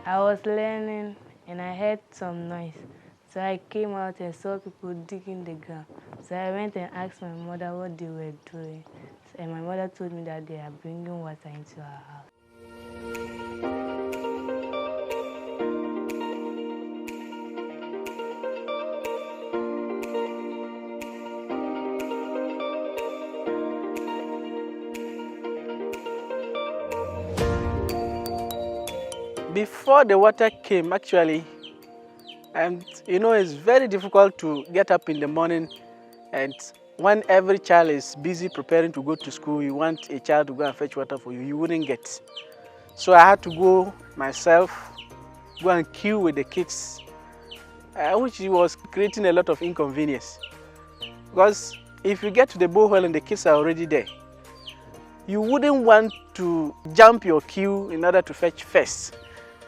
I was learning and I heard some noise. So I came out and saw people digging the ground. So I went and asked my mother what they were doing. And my mother told me that they are bringing water into our house. Before the water came, actually, and it's very difficult to get up in the morning, and when every child is busy preparing to go to school, you want a child to go and fetch water for you, you wouldn't get. So I had to go myself, go and queue with the kids, which was creating a lot of inconvenience. Because if you get to the borehole and the kids are already there, you wouldn't want to jump your queue in order to fetch first,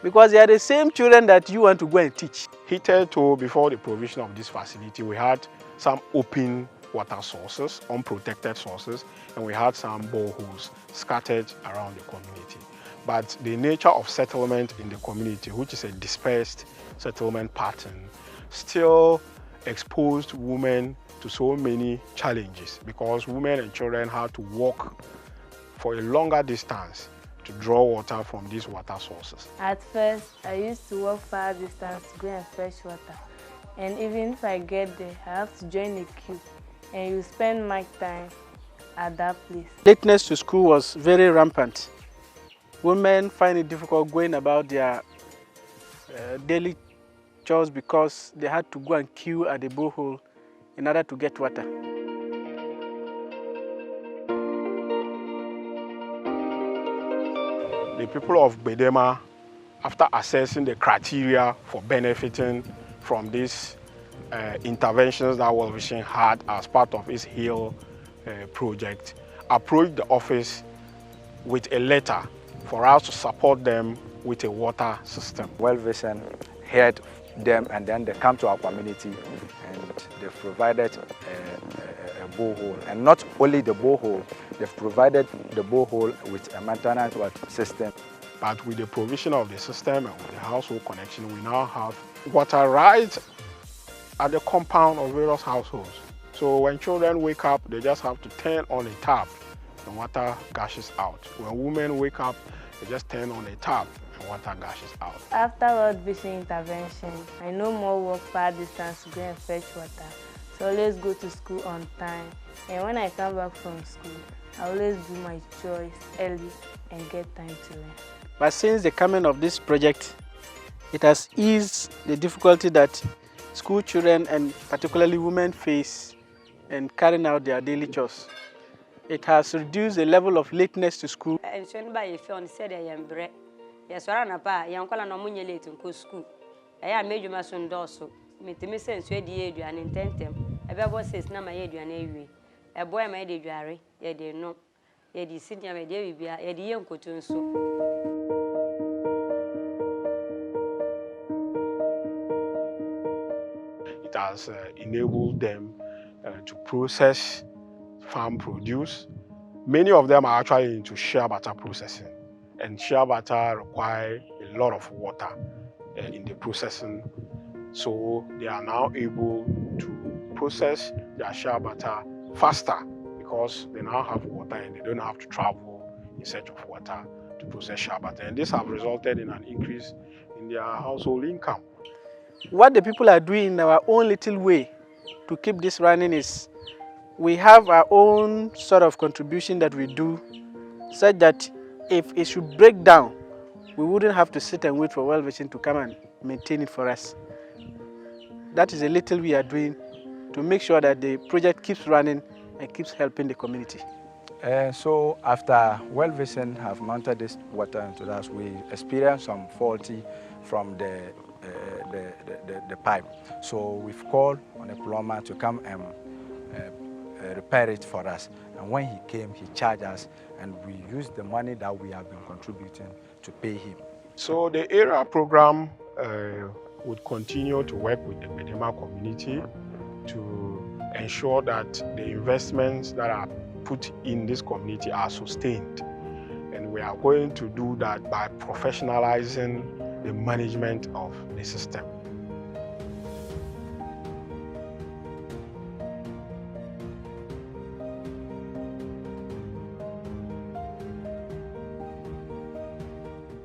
because they are the same children that you want to go and teach. Hitherto, before the provision of this facility, we had some open water sources, unprotected sources, and we had some boreholes scattered around the community. But the nature of settlement in the community, which is a dispersed settlement pattern, still exposed women to so many challenges, because women and children had to walk for a longer distance to draw water from these water sources. At first, I used to walk far distance to go and fetch water. And even if I get there, I have to join the queue. And you spend my time at that place. Lateness to school was very rampant. Women find it difficult going about their daily chores because they had to go and queue at the borehole in order to get water. The people of Bedema, after assessing the criteria for benefiting from these interventions that World Vision had as part of its HEAL project, approached the office with a letter for us to support them with a water system. World Vision heard them, and then they come to our community and they've provided a borehole. And not only the borehole, they've provided the borehole with a maintenance system. But with the provision of the system and with the household connection, we now have water right at the compound of various households. So when children wake up, they just have to turn on a tap and water gushes out. When women wake up, they just turn on a tap and water gushes out. After World Vision intervention, I no more walk far distance to go and fetch water. So I always go to school on time. And when I come back from school, I always do my chores early and get time to learn. But since the coming of this project, it has eased the difficulty that school children and particularly women face in carrying out their daily chores. It has reduced the level of lateness to school. It has enabled them to process farm produce. Many of them are actually into shea butter processing, and shea butter requires a lot of water in the processing. So they are now able to process their shea butter faster because they now have water and they don't have to travel in search of water to process shea butter. And this has resulted in an increase in their household income. What the people are doing in our own little way to keep this running is we have our own sort of contribution that we do, such that if it should break down, we wouldn't have to sit and wait for World Vision to come and maintain it for us. That is a little we are doing to make sure that the project keeps running and keeps helping the community. So after World Vision have mounted this water into us, we experienced some faulty from the pipe. So we've called on a plumber to come and repair it for us. And when he came, he charged us, and we used the money that we have been contributing to pay him. So the area program would continue to work with the Bedema community to ensure that the investments that are put in this community are sustained. And we are going to do that by professionalizing the management of the system.